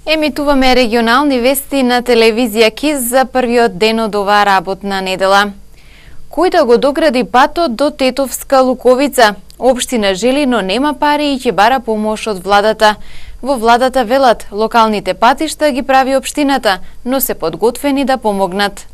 Емитуваме регионални вести на телевизија КИС за првиот ден од оваа работна недела. Кој да го догради патот до Тетовска Луковица? Општина Желино нема пари и ќе бара помош од владата. Во владата велат, локалните патишта ги прави општината, но се подготвени да помогнат.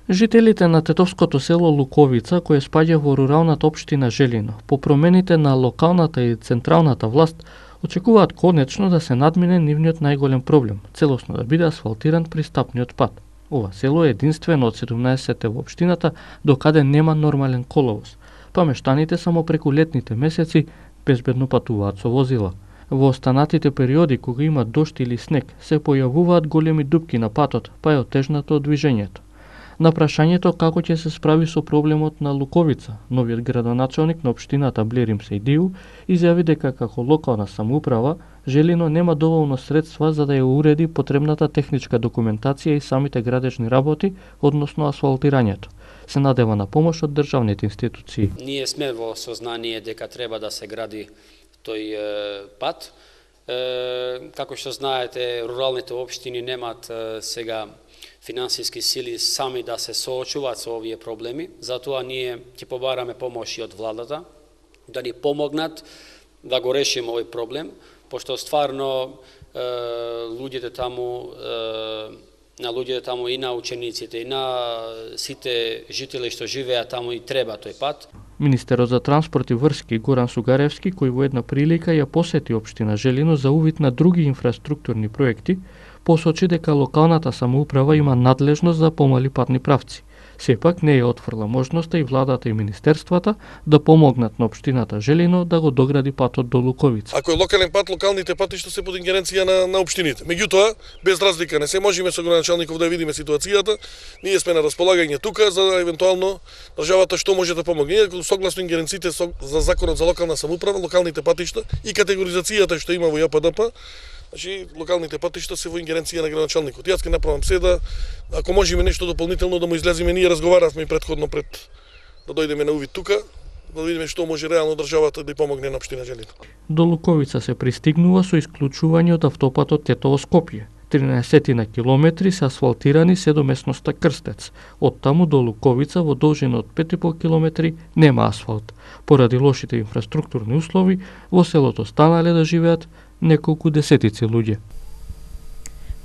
Жителите на тетовското село Луковица, кое спаѓа во руралната општина Желино, по промените на локалната и централната власт, очекуваат конечно да се надмине нивниот најголем проблем, целосно да биде асфалтиран пристапниот пат. Ова село е единствено од 17 во општината докаде нема нормален коловоз, па мештаните само преку летните месеци безбедно патуваат со возила. Во останатите периоди кога има дожд или снег, се појавуваат големи дупки на патот, па е отежнато од движењето. На прашањето како ќе се справи со проблемот на Луковица, новиот градоначалник на општината Блерим Сејдиу изјави дека како локална самоуправа Желино нема доволно средства за да ја уреди потребната техничка документација и самите градежни работи, односно асфалтирањето. Се надева на помош од државните институции. Ние сме во сознание дека треба да се гради тој пат. Како што знаете, руралните општини немаат сега финансиски сили сами да се соочуваат со овие проблеми, затоа ние ќе побараме помош и од владата да ни помогнат да го решиме овој проблем, пошто стварно луѓето таму и на учениците и на сите жители што живеат таму и треба тој пат. Министерот за транспорт и врски Горан Сугаревски, кој во една прилика ја посети општина Желино за увид на други инфраструктурни проекти, посочи дека локалната самоуправа има надлежност за помали патни правци. Сепак не ја отфрла можноста и владата и министерствата да помогнат на општината Желино да го догради патот до Луковица. Ако е локален пат, локалните патишта се под ингеренција на општините. Меѓутоа, без разлика не се можеме со градоначалников да видиме ситуацијата. Ние сме на располагање тука за евентуално државата што може да помогне. Ние согласно ингеренциите за законот за локална самоуправа, локалните патишта и категоризацијата што има во ЈПДП, значи, локалните патишта се во ингеренција на градоначалникот. Јас ќе направам се да, ако можеме нешто дополнително да му излеземе, ние разговаравме претходно пред да дојдеме на увид тука, да видиме што може реално државата да ја помогне на општина Желино. До Луковица се пристигнува со исклучување од автопатот Тетово-Скопје. 13 на километри се асфалтирани се до местноста Крстец. Од таму до Луковица во должина од 5,5 километри нема асфалт. Поради лошите инфраструктурни услови, во селото станале да живеат неколку десетици луѓе.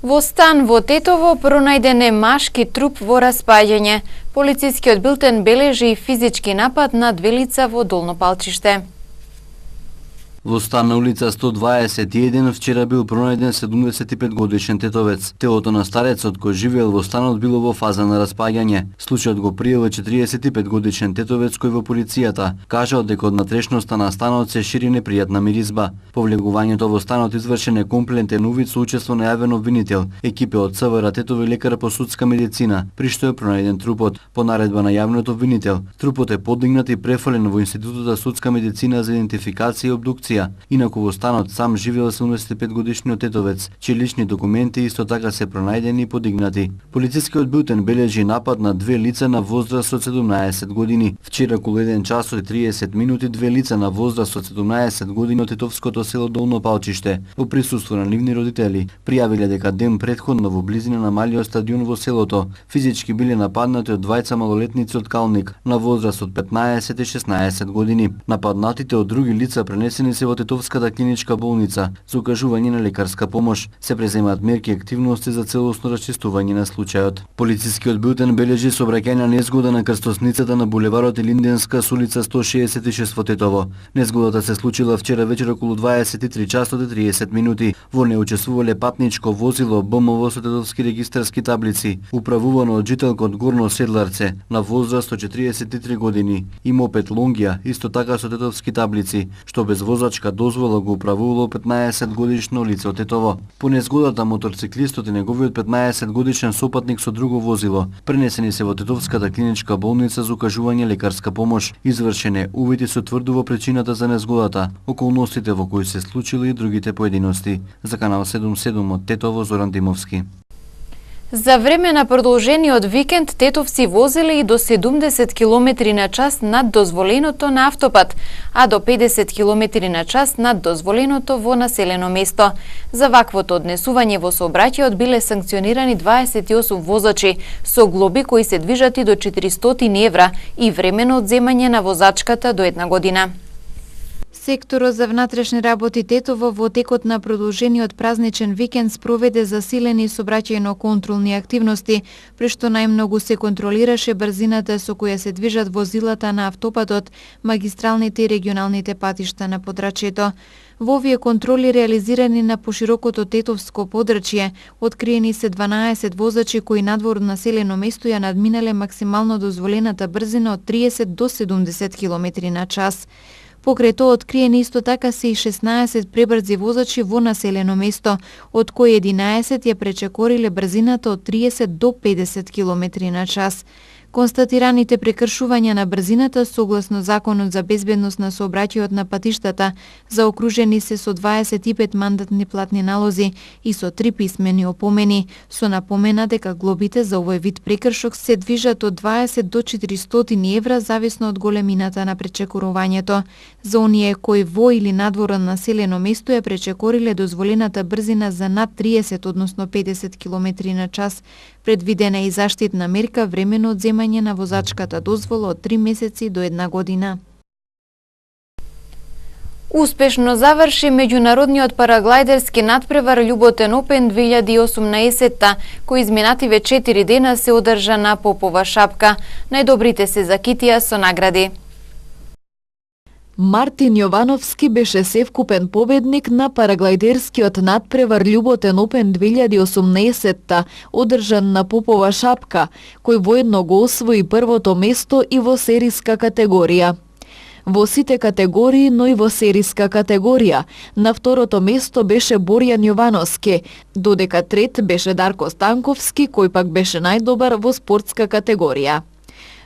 Во стан во Тетово пронајден е машки труп во распаѓање. Полицискиот билтен бележи физички напад на две лица во Долно Палчиште. Во стан на улица 121 вчера бил пронајден 75 годишен тетовец. Телото на старецот кој живеел во станот било во фаза на распаѓање. Случајот го пријава 45 годишен тетовец кој во полицијата кажал дека од натрешноста на станот се шири непријатна миризба. Повлегувањето во станот извршен е комплетен увид со учество на јавен обвинител, екипе од СВР Тетово и лекар по судска медицина, при што е пронајден трупот. По наредба на јавниот обвинител, трупот е подигнат и префален во Институтот за судска медицина за идентификација и обдукција. Инаку во станот сам живеел 75 годишниот тетовец, чии лични документи исто така се пронајдени и подигнати. Полицискиот билтен бележи напад на две лица на возраст од 17 години. Вчера околу 1 час и 30 минути две лица на возраст од 17 години од тетовското село Долно Палчиште, во присуство на нивни родители, пријавиле дека ден претходно во близина на малиот стадион во селото физички биле нападнати од двајца малолетници од Калник на возраст од 15 и 16 години. Нападнатите од други лица пренесени се во Тетовската клиничка болница за укажување на лекарска помош. Се преземаат мерки и активности за целосно расчистување на случајот. Полицискиот билтен бележи сообраќајна незгода на крстосницата на булеварот Илинденска со улица 166 во Тетово. Незгодата се случила вчера вечер околу 23 часот и 30 минути. Во неја учествувале патничко возило БМВ со тетовски регистарски таблици, управувано од жителка од Горно Седларце на возраст од 43 години и мопед Лонгија, исто така со тетовски таблици, што без возачка дозвола го управувало 15 годишно лице од Тетово. По незгодата моторциклистот и неговиот 15 годишен сопатник со друго возило пренесени се во Тетовската клиничка болница за укажување лекарска помош. Извршен е увид и се утврдува причината за незгодата, околностите во кои се случили и другите поединости. За Канал 77 од Тетово, Зоран Димовски. За време на продолжениот викенд тетовци возеле и до 70 км на час над дозволеното на автопат, а до 50 км на час над дозволеното во населено место. За ваквото однесување во сообраќајот биле санкционирани 28 возачи со глоби кои се движат и до 400 евра и времено одземање на возачката до 1 година. Секторот за внатрешни работи Тетово во текот на продолжениот празничен викенд спроведе засилени сообраќајно-контролни активности, при што најмногу се контролираше брзината со која се движат возилата на автопатот, магистралните и регионалните патишта на подрачјето. Во овие контроли реализирани на поширокото тетовско подрачје, откриени се 12 возачи кои надвор населено место ја надминале максимално дозволената брзина од 30 до 70 км на час. Покрај тоа откриени исто така се и 16 пребрзи возачи во населено место, од кои 11 ја пречекориле брзината од 30 до 50 км на час. Констатираните прекршувања на брзината согласно Законот за безбедност на сообраќајот на патиштата заокружени се со 25 мандатни платни налози и со 3 писмени опомени, со напомена дека глобите за овој вид прекршок се движат од 20 до 400 евра зависно од големината на пречекорувањето. За оние кои во или надвор од населено место ја пречекориле дозволената брзина за над 30, односно 50 км на час, предвидена и заштитна мерка времено одземање на возачката дозвола од 3 месеци до 1 година. Успешно заврши меѓународниот параглајдерски надпревар Љуботен Опен 2018, кој изминативе 4 дена се одржа на Попова шапка. Најдобрите се закитија со награди. Мартин Јовановски беше севкупен победник на параглајдерскиот надпревар Љуботен Опен 2018, одржан на Попова шапка, кој воедно го освои првото место и во сериска категорија. Во сите категории, но и во сериска категорија. На второто место беше Борјан Јовановски, додека трет беше Дарко Станковски, кој пак беше најдобар во спортска категорија.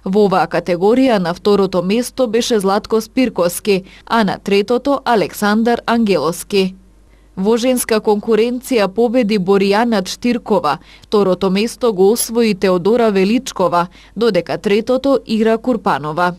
Во оваа категорија на второто место беше Златко Спирковски, а на третото Александар Ангеловски. Во женска конкуренција победи Боријана Штиркова, второто место го освои Теодора Величкова, додека третото Ира Курпанова.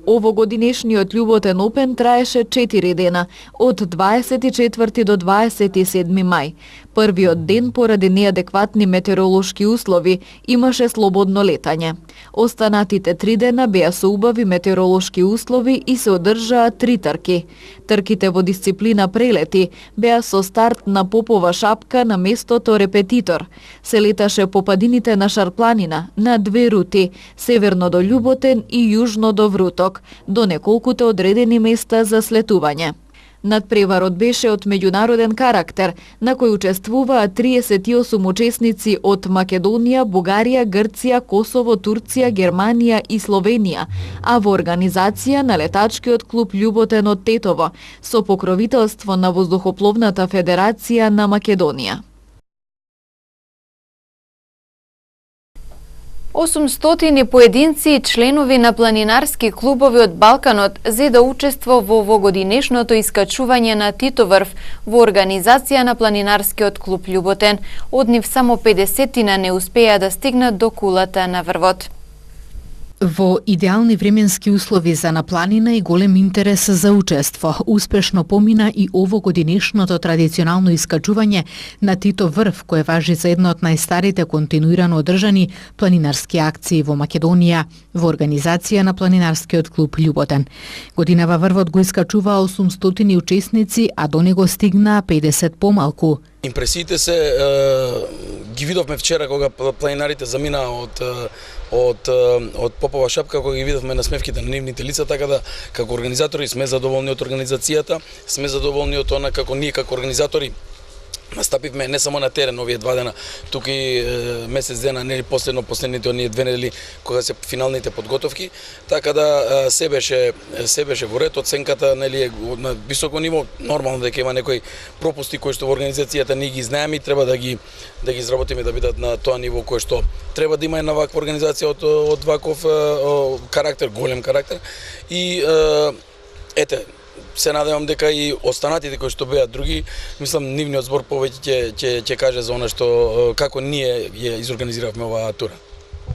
Овогодинешниот Љуботен Опен траеше 4 дена, од 24 до 27 мај. Првиот ден, поради неадекватни метеоролошки услови, имаше слободно летање. Останатите 3 дена беа со убави метеоролошки услови и се одржаа 3 трки. Трките во дисциплина прелети беа со старт на Попова шапка на местото репетитор. Се леташе по падините на Шарпланина на 2 рути, северно до Љуботен и јужно до Вруток, до неколкуте одредени места за слетување. Надпреварот беше од меѓународен карактер, на кој учествуваа 38 учесници од Македонија, Бугарија, Грција, Косово, Турција, Германија и Словенија, а во организација на летачкиот клуб Љуботен од Тетово, со покровителство на Воздухопловната федерација на Македонија. 800 поединци и членови на планинарски клубови од Балканот зеда учество во овогодинешното искачување на Титоврв во организација на планинарскиот клуб Љуботен. Од нив само 50 не успеа да стигнат до кулата на врвот. Во идеални временски услови за на планина и голем интерес за учество, успешно помина и овогодинешното традиционално искачување на Тито врв, кое важи за едно од најстарите континуирано одржани планинарски акции во Македонија, во организација на планинарскиот клуб Љуботен. Годинава врвот го искачуваа 800 учесници, а до него стигнаа 50 помалку. Импресиите се ги видовме вчера кога планинарите заминаа од Попова шапка, кога ги видовме на смевките на нивните лица, така да како организатори сме задоволни од организацијата, сме задоволни од она како ние како организатори настапивме не само на терен овие 2 дена, туку и месец дена, нели последните оние 2 недели кога се финалните подготовки, така да се беше во ред, оценката нели е на високо ниво, нормално дека има некои пропусти кои што во организацијата ние ги знаеме и треба да ги изработиме да бидат на тоа ниво кое што треба да има една ваква организација од ваков карактер, голем карактер и ете се надевам дека и останатите кои што беа други, мислам нивниот збор повеќе ќе каже за она што како ние ја изорганизиравме оваа тура.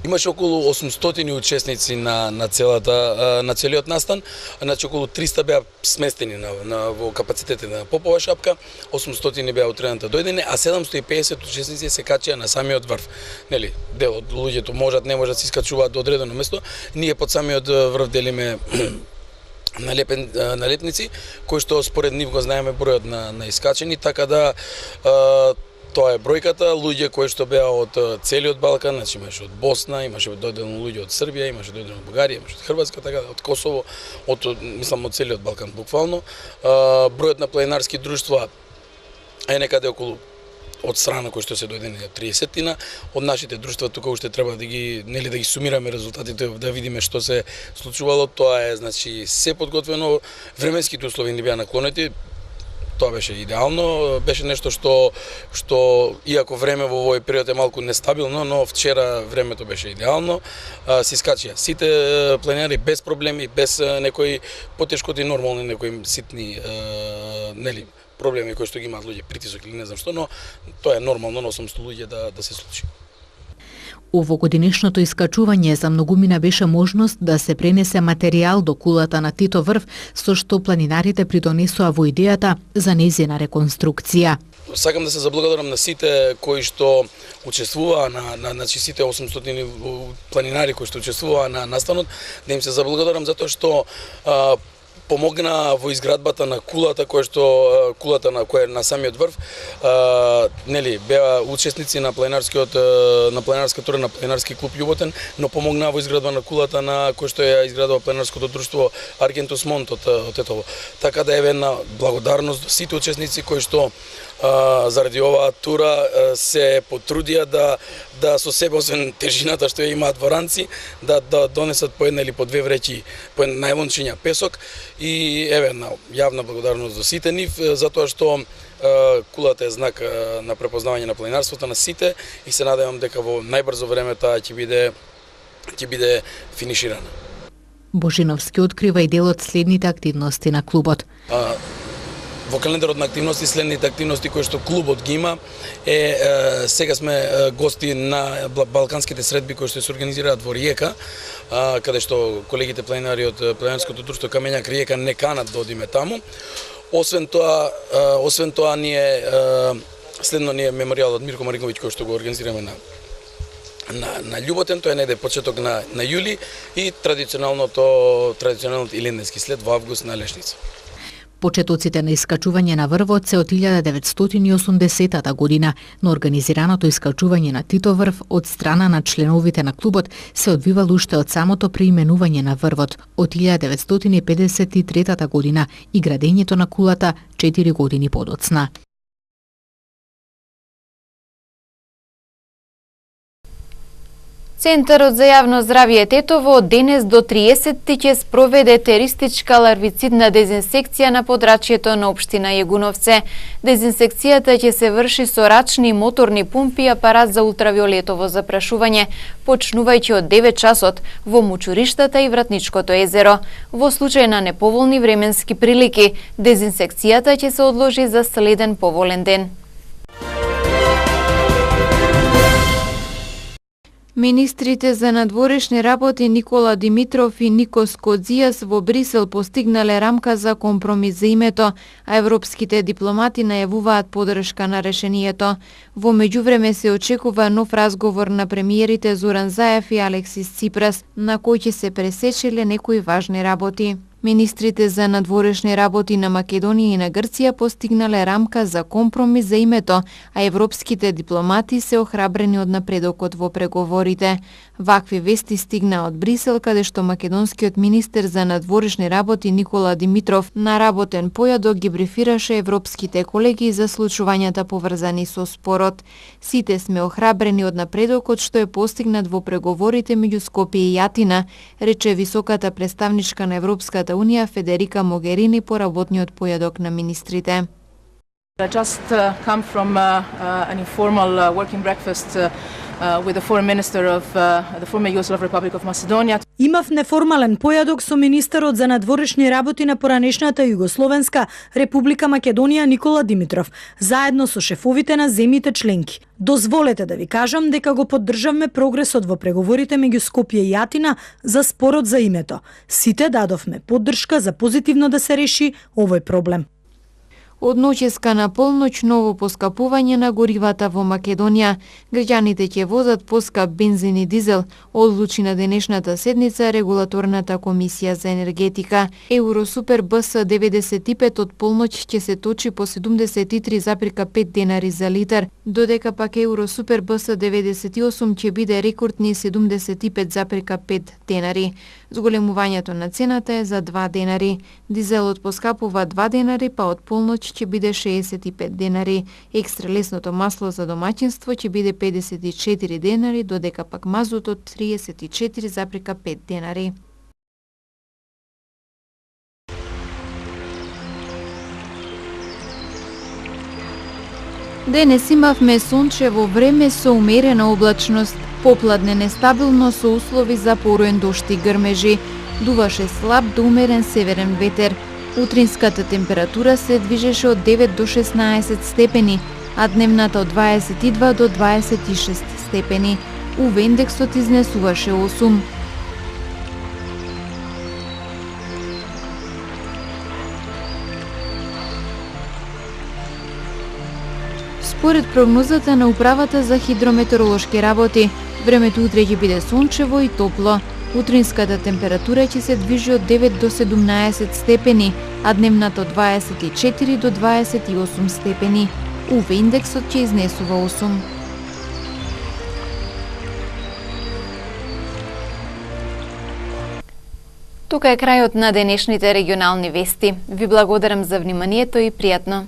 Имаше околу 800 учесници на целиот настан, значи околу 300 беа сместени во капацитетите на Попова шапка, 800 беа утредната дојдене, а 750 учесници се качија на самиот врв. Нели, дел од луѓето можат, не можат се искачуваат до одредено место, ние под самиот врв делиме налепници, кои што според нив го знаеме бројот на искачени, така да тоа е бројката луѓе кои што беа од целиот Балкан, значи имаше од Босна, имаше дојдено луѓе од Србија, имаше дојдено од Бугарија, имаше од Хрватска, така од Косово, од целиот Балкан буквално. Бројот на планинарски друштва е некаде околу од страна кои што се дојдени 30-тина, од нашите друштва тука уште треба да ги сумираме резултатите, да видиме што се случувало. Тоа е значи се подготвено, временските услови ни беа наклонети. Тоа беше идеално, беше нешто што иако време во овој период е малку нестабилно, но вчера времето беше идеално. Се искачија сите планинари без проблеми, без некои потешкоти, нормални некои ситни проблеми кои што ги имаат луѓе, притисок или не знам што, но тоа е нормално на 800 луѓе да се случи. Овогодинешното искачување за многумина беше можност да се пренесе материјал до кулата на Тито врв, со што планинарите придонесоа во идејата за нејзина реконструкција. Сакам да се заблагодарам на сите кои што учествуваа значи сите 800 планинари кои што учествуваа на настанот, да им се заблагодарам затоа што помогна во изградбата на кулата која е на самиот врв. Нели беа учесници на планинарска тура на планинарски клуб Љуботен, но помогна во изградба на кулата на кој што ја изградува планинарското друштво Аргентус Монт од Тетово. Така да е една благодарност до сите учесници кои што заради оваа тура се потрудија да со себе, освен тежината што ја имаат во ранци, да донесат по една или по две вреќи, по најлончиња песок, и една јавна благодарност до сите нив, затоа што кулата е знак на препознавање на планинарството на сите, и се надевам дека во најбрзо време таа ќе биде финиширана. Божиновски открива и дел од следните активности на клубот. Во календарот на активности, следните активности кои што клубот ги има сега сме гости на балканските средби кои што се организираат во Риека, каде што колегите планинари од планинарското друштво Камењак Риека не канат да одиме таму. Освен тоа ние ние меморијалот Мирко Маринковиќ кој што го организираме на Љуботен, тоа е негде почеток на јули, и традиционалниот илинденски след во август на Лешница. Почетоците на искачување на врвот се од 1980 година, но организираното искачување на Тито врв од страна на членовите на клубот се одвивало уште од самото преименување на врвот од 1953 година и градењето на кулата 4 години подоцна. Центарот за јавно здравје Тетово од денес до 30 ќе спроведе теристичка ларвицидна дезинсекција на подрачјето на општина Јегуновце. Дезинсекцијата ќе се врши со рачни моторни пумпи и апарат за ултравиолетово запрашување, почнувајќи од 9 часот во Мучуриштата и Вратничкото езеро. Во случај на неповолни временски прилики, дезинсекцијата ќе се одложи за следен поволен ден. Министрите за надворешни работи Никола Димитров и Никос Кодзијас во Брисел постигнале рамка за компромис за името, а европските дипломати најавуваат поддршка на решението. Во меѓувреме се очекува нов разговор на премиерите Зоран Заев и Алексис Ципрас, на кој ќе се пресечеле некои важни работи. Министрите за надворешни работи на Македонија и на Грција постигнале рамка за компромис за името, а европските дипломати се охрабрени од напредокот во преговорите. Вакви вести стигна од Брисел, каде што македонскиот министер за надворешни работи Никола Димитров на работен појадок ги брифираше европските колеги за случувањата поврзани со спорот. Сите сме охрабрени од напредокот што е постигнат во преговорите меѓу Скопје и Атина, рече високата представничка на Европската Унија Федерика Могерини по работниот појадок на министрите. I just come from an informal working breakfast with the foreign minister of the former Yugoslav Republic of Macedonia. Имав неформален појадок со министерот за надворешни работи на поранешната Југословенска Република Македонија Никола Димитров, заедно со шефовите на земјите членки. Дозволете да ви кажам дека го поддржавме прогресот во преговорите меѓу Скопје и Атина за спорот за името. Сите дадовме поддршка за позитивно да се реши овој проблем. Од ноќеска на полноќ ново поскапување на горивата во Македонија. Граѓаните ќе возат поскап бензин и дизел, одлучи на денешната седница Регулаторната комисија за енергетика. Евросупер БС 95 од полноќ ќе се точи по 73,5 денари за литар, додека пак Евросупер БС 98 ќе биде рекордни 75,5 денари. Зголемувањето на цената е за 2 денари. Дизелот поскапува 2 денари, па од полноќ ќе биде 65 денари. Екстра лесното масло за домаќинство ќе биде 54 денари, додека пак мазутот 34,5 денари. Денес имавме сончево време со умерена облачност, попладне нестабилно со услови за пороен дожд и грмежи. Дуваше слаб до умерен северен ветер. Утринската температура се движеше од 9 до 16 степени, а дневната од 22 до 26 степени. УВ индексот изнесуваше 8. Според прогнозата на Управата за хидрометеоролошки работи, времето утре ќе биде сончево и топло. Утринската температура ќе се движи од 9 до 17 степени, а дневната од 24 до 28 степени. УВ индексот ќе изнесува 8. Тука е крајот на денешните регионални вести. Ви благодарам за вниманието и пријатно.